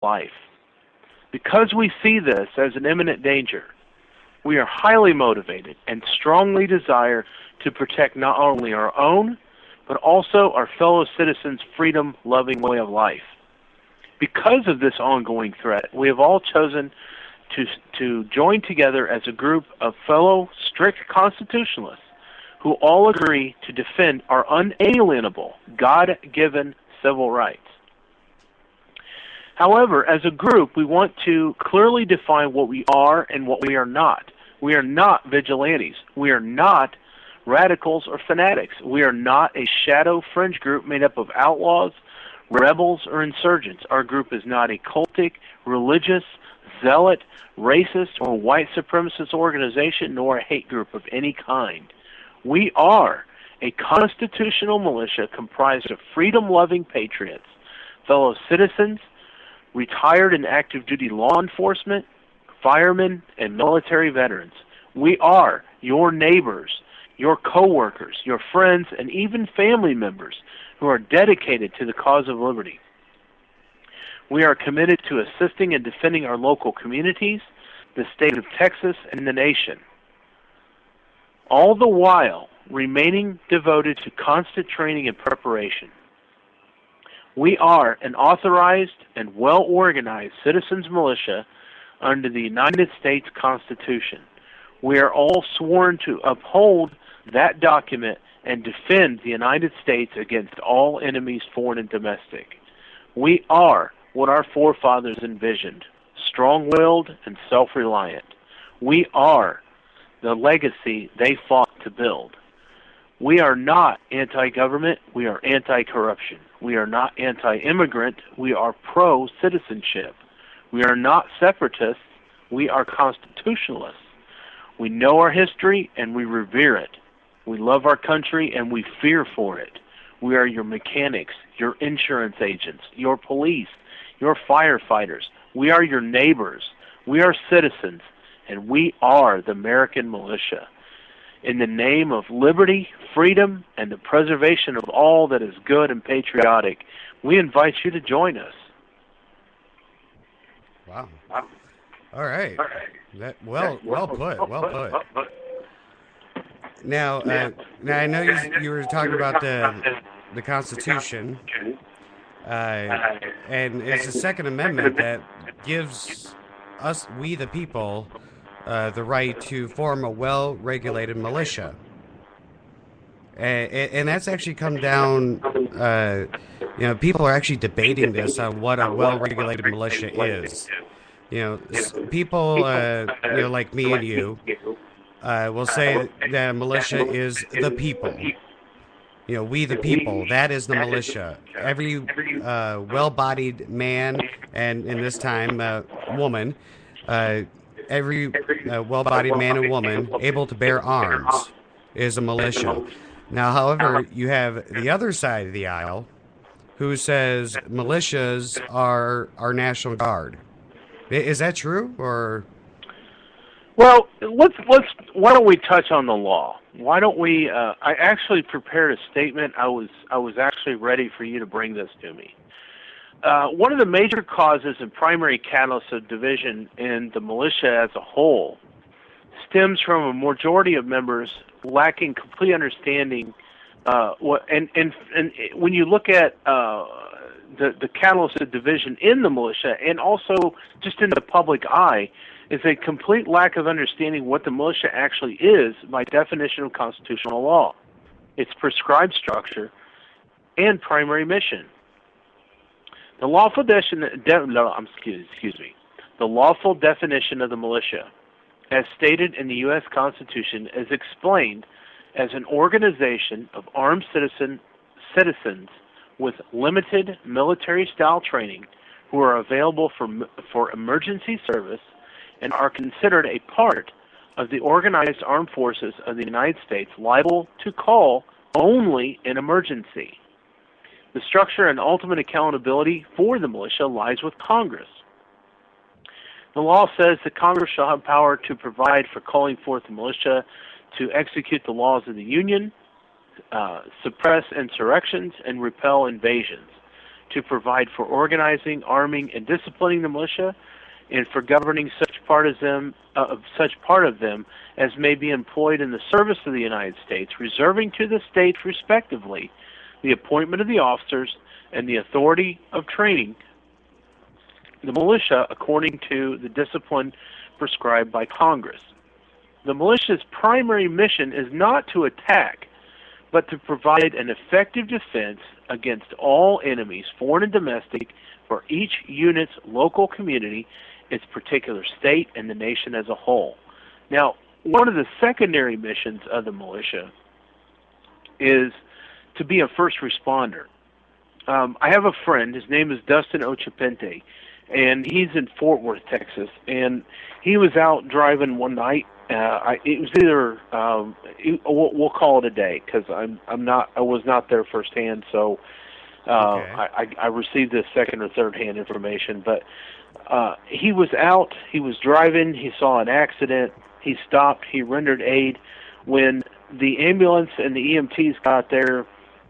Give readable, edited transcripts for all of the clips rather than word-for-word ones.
life. Because we see this as an imminent danger, we are highly motivated and strongly desire to protect not only our own, but also our fellow citizens' freedom-loving way of life. Because of this ongoing threat, we have all chosen to join together as a group of fellow strict constitutionalists who all agree to defend our unalienable, God-given civil rights. However, as a group, we want to clearly define what we are and what we are not. We are not vigilantes. We are not radicals or fanatics. We are not a shadow fringe group made up of outlaws, rebels, or insurgents. Our group is not a cultic, religious, zealot, racist, or white supremacist organization, nor a hate group of any kind. We are a constitutional militia comprised of freedom-loving patriots, fellow citizens, retired and active duty law enforcement, firemen, and military veterans. We are your neighbors, your co-workers, your friends, and even family members who are dedicated to the cause of liberty. We are committed to assisting and defending our local communities, the state of Texas, and the nation, all the while remaining devoted to constant training and preparation. We are an authorized and well-organized citizens militia under the United States Constitution. We are all sworn to uphold that document and defend the United States against all enemies, foreign and domestic. We are what our forefathers envisioned, strong-willed and self-reliant. We are the legacy they fought to build. We are not anti-government, we are anti-corruption. We are not anti-immigrant, we are pro-citizenship. We are not separatists, we are constitutionalists. We know our history and we revere it. We love our country and we fear for it. We are your mechanics, your insurance agents, your police, your firefighters. We are your neighbors. We are citizens, and we are the American militia. In the name of liberty, freedom, and the preservation of all that is good and patriotic, we invite you to join us. Wow. All right. Well put. Now I know you were talking about the Constitution, and it's the Second Amendment that gives us, we the people, the right to form a well-regulated militia. And that's actually come down, people are actually debating this on what a well-regulated militia is. People, like me and you, will say that a militia is the people. We the people, that is the militia. Every well-bodied man, and in this time, woman, every well-bodied man and woman able to bear arms is a militia. Now, however, you have the other side of the aisle who says militias are our National Guard. Is that true, or? Well, why don't we touch on the law? Why don't we? I actually prepared a statement. I was actually ready for you to bring this to me. One of the major causes and primary catalysts of division in the militia as a whole stems from a majority of members lacking complete understanding. And when you look at the catalyst of division in the militia, and also just in the public eye, is a complete lack of understanding what the militia actually is by definition of constitutional law, its prescribed structure, and primary mission. The lawful The lawful definition of the militia, as stated in the U.S. Constitution, is explained as an organization of armed citizens with limited military-style training who are available for emergency service and are considered a part of the organized armed forces of the United States, liable to call only in emergency. The structure and ultimate accountability for the militia lies with Congress. The law says that Congress shall have power to provide for calling forth the militia to execute the laws of the Union, suppress insurrections, and repel invasions. to provide for organizing, arming, and disciplining the militia, and for governing such part of them as may be employed in the service of the United States, reserving to the states respectively the appointment of the officers and the authority of training the militia according to the discipline prescribed by Congress. The militia's primary mission is not to attack, but to provide an effective defense against all enemies, foreign and domestic, for each unit's local community, its particular state, and the nation as a whole. Now, one of the secondary missions of the militia is to be a first responder. I have a friend, his name is Dustin Ochapente, and he's in Fort Worth, Texas, and he was out driving one night. It was either we'll call it a day because I was not there firsthand, so I received this second or third hand information. But he was out, he was driving, he saw an accident, he stopped, he rendered aid. When the ambulance and the EMTs got there,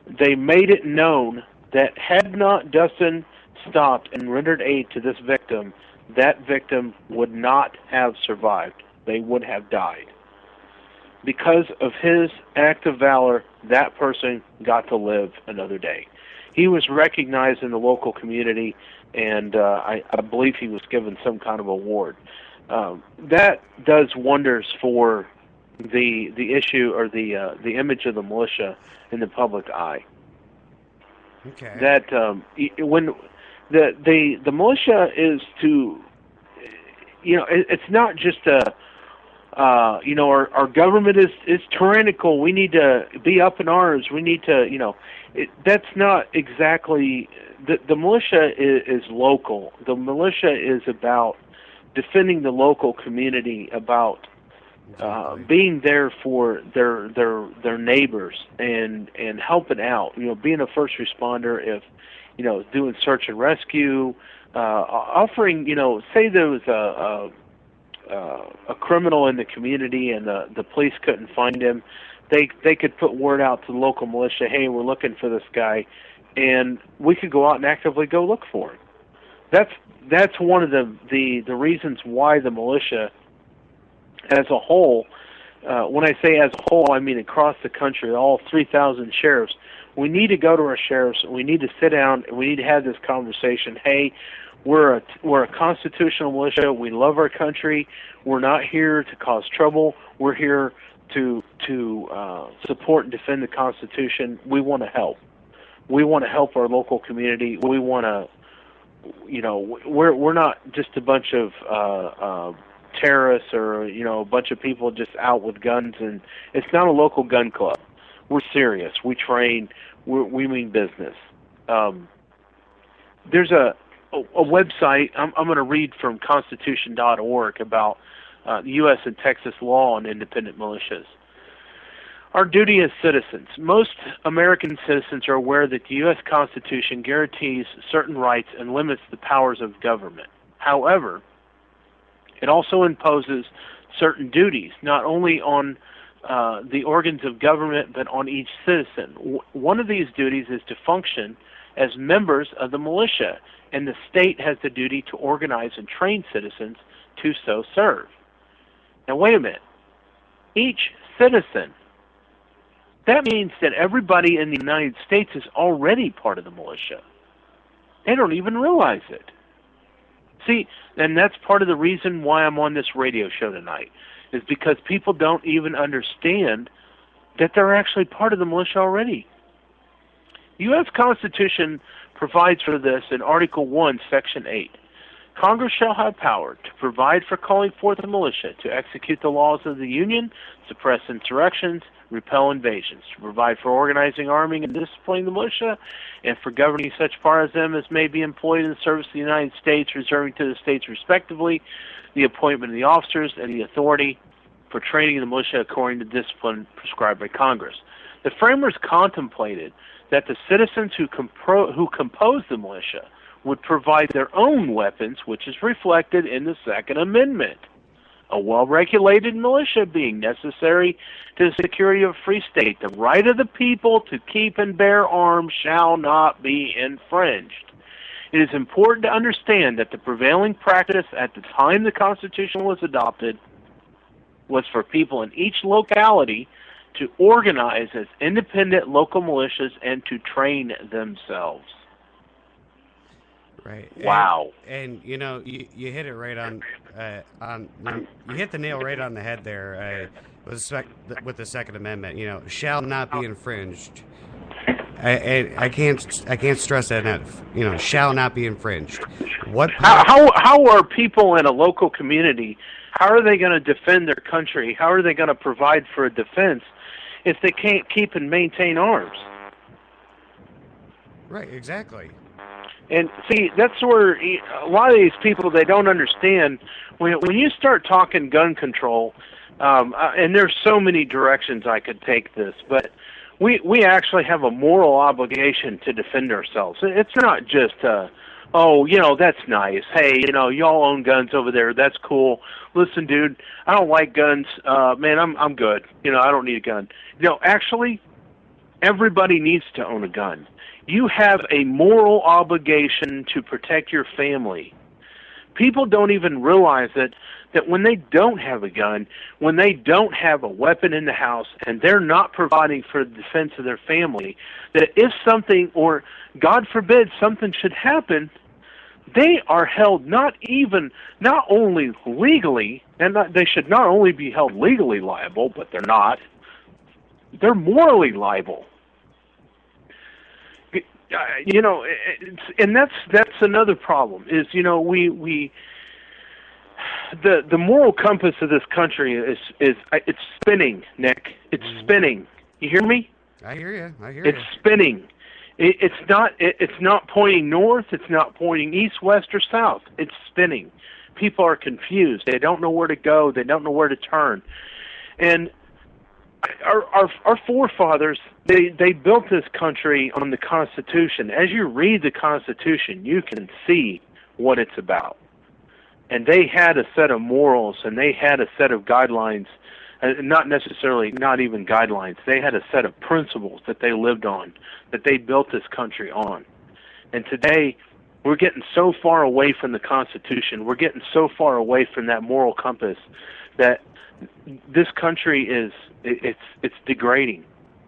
they made it known that had not Dustin stopped and rendered aid to this victim, that victim would not have survived. They would have died. Because of his act of valor, that person got to live another day. He was recognized in the local community, and I believe he was given some kind of award. That does wonders for the issue or the image of the militia in the public eye. Okay. That when the militia is to, it's not just a, our government is tyrannical. We need to be up in arms. We need to, that's not exactly, the militia is local. The militia is about defending the local community, about being there for their neighbors and helping out. Being a first responder, if doing search and rescue, offering. Say there was a criminal in the community and the police couldn't find him, they could put word out to the local militia, hey, we're looking for this guy, and we could go out and actively go look for him. That's one of the reasons why the militia as a whole, when I say as a whole, I mean across the country, all 3,000 sheriffs, we need to go to our sheriffs, we need to sit down, and we need to have this conversation. Hey, we're a constitutional militia, we love our country, we're not here to cause trouble, we're here to support and defend the Constitution. We want to help. We want to help our local community. We want to, we're not just a bunch of terrorists or a bunch of people just out with guns, and it's not a local gun club. We're serious. We train. We mean business. There's a website. I'm going to read from Constitution.org about the U.S. and Texas law on independent militias. Our duty as citizens. Most American citizens are aware that the U.S. Constitution guarantees certain rights and limits the powers of government. However, it also imposes certain duties, not only on the organs of government, but on each citizen. One of these duties is to function as members of the militia, and the state has the duty to organize and train citizens to so serve. Now, wait a minute. Each citizen. That means that everybody in the United States is already part of the militia. They don't even realize it. See, and that's part of the reason why I'm on this radio show tonight, is because people don't even understand that they're actually part of the militia already. The U.S. Constitution provides for this in Article 1, Section 8. Congress shall have power to provide for calling forth a militia to execute the laws of the Union, suppress insurrections, repel invasions, to provide for organizing, arming, and disciplining the militia, and for governing such part of them as may be employed in the service of the United States, reserving to the states respectively the appointment of the officers and the authority for training the militia according to discipline prescribed by Congress. The framers contemplated that the citizens who compose the militia would provide their own weapons, which is reflected in the Second Amendment. A well-regulated militia being necessary to the security of a free state. The right of the people to keep and bear arms shall not be infringed. It is important to understand that the prevailing practice at the time the Constitution was adopted was for people in each locality to organize as independent local militias and to train themselves. Right. Wow. And you know, you hit it right on you hit the nail right on the head there with the Second Amendment. You know, shall not be infringed. I can't stress that enough. You know, shall not be infringed. How are people in a local community? How are they going to defend their country? How are they going to provide for a defense if they can't keep and maintain arms? Right. Exactly. And see, that's where a lot of these people, they don't understand. When you start talking gun control, and there's so many directions I could take this, but we actually have a moral obligation to defend ourselves. It's not just, oh, you know, that's nice. Hey, you know, y'all own guns over there. That's cool. Listen, dude, I don't like guns. Man, I'm good. You know, I don't need a gun. You know, actually, everybody needs to own a gun. You have a moral obligation to protect your family. People don't even realize that when they don't have a gun, when they don't have a weapon in the house, and they're not providing for the defense of their family, that if something, or God forbid, something should happen, they are held not only legally, and they should not only be held legally liable, but they're not. They're morally liable. You know, and that's another problem. Is, you know, the moral compass of this country is it's spinning, Nick. It's spinning. You hear me? I hear you. It's spinning. It's not pointing north. It's not pointing east, west, or south. It's spinning. People are confused. They don't know where to go. They don't know where to turn. And our forefathers, they built this country on the Constitution. As you read the Constitution, you can see what it's about. And they had a set of morals, and they had a set of guidelines, not even guidelines. They had a set of principles that they lived on, that they built this country on. And today, we're getting so far away from the Constitution, we're getting so far away from that moral compass that this country it's degrading.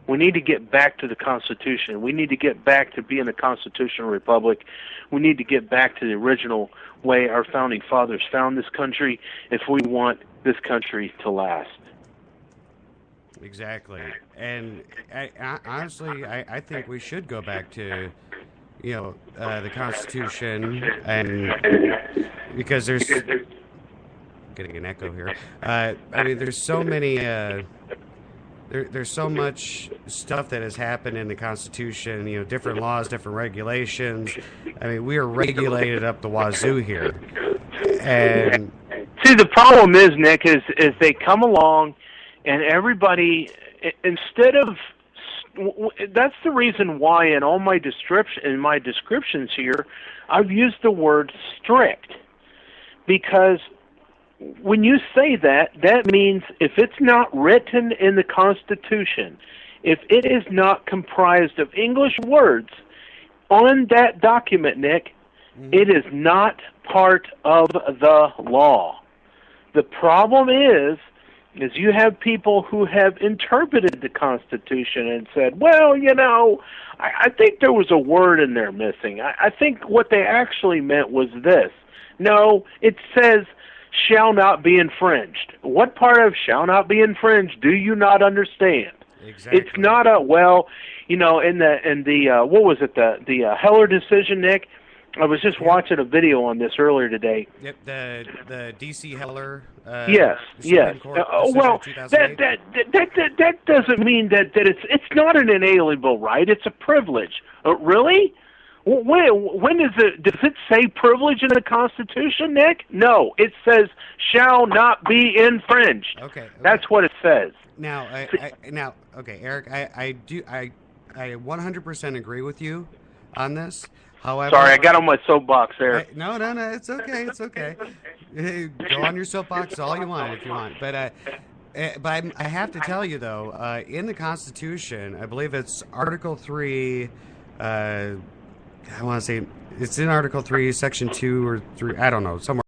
We need to get back to the Constitution. We need to get back to being a constitutional republic. We need to get back to the original way our founding fathers found this country if we want this country to last. Exactly. And honestly, I think we should go back to, you know, the Constitution, and because there's getting an echo here. I mean, there's so many. There's so much stuff that has happened in the Constitution. You know, different laws, different regulations. I mean, we are regulated up the wazoo here. And see, the problem is, Nick, is they come along, and everybody, instead of, that's the reason why in all my descriptions here, I've used the word strict, because when you say that, that means if it's not written in the Constitution, if it is not comprised of English words on that document, Nick, it is not part of the law. The problem is you have people who have interpreted the Constitution and said, well, you know, I think there was a word in there missing. I think what they actually meant was this. No, it says shall not be infringed. What part of shall not be infringed do you not understand? Exactly. It's not a, well, you know, in the what was it, the Heller decision, Nick? I was just watching a video on this earlier today. Yep, the D.C. Heller. Yes. Well, that doesn't mean that it's not an inalienable right. It's a privilege. Really? When does it say privilege in the Constitution, Nick? No, it says shall not be infringed. Okay. That's what it says. Now, okay, Eric, I 100% agree with you on this. However, sorry, I got on my soapbox there. No, it's okay. Go on your soapbox all you want if you want. But I have to tell you though, in the Constitution, I believe it's Article 3. I want to say it's in Article 3, Section 2 or 3. I don't know, somewhere.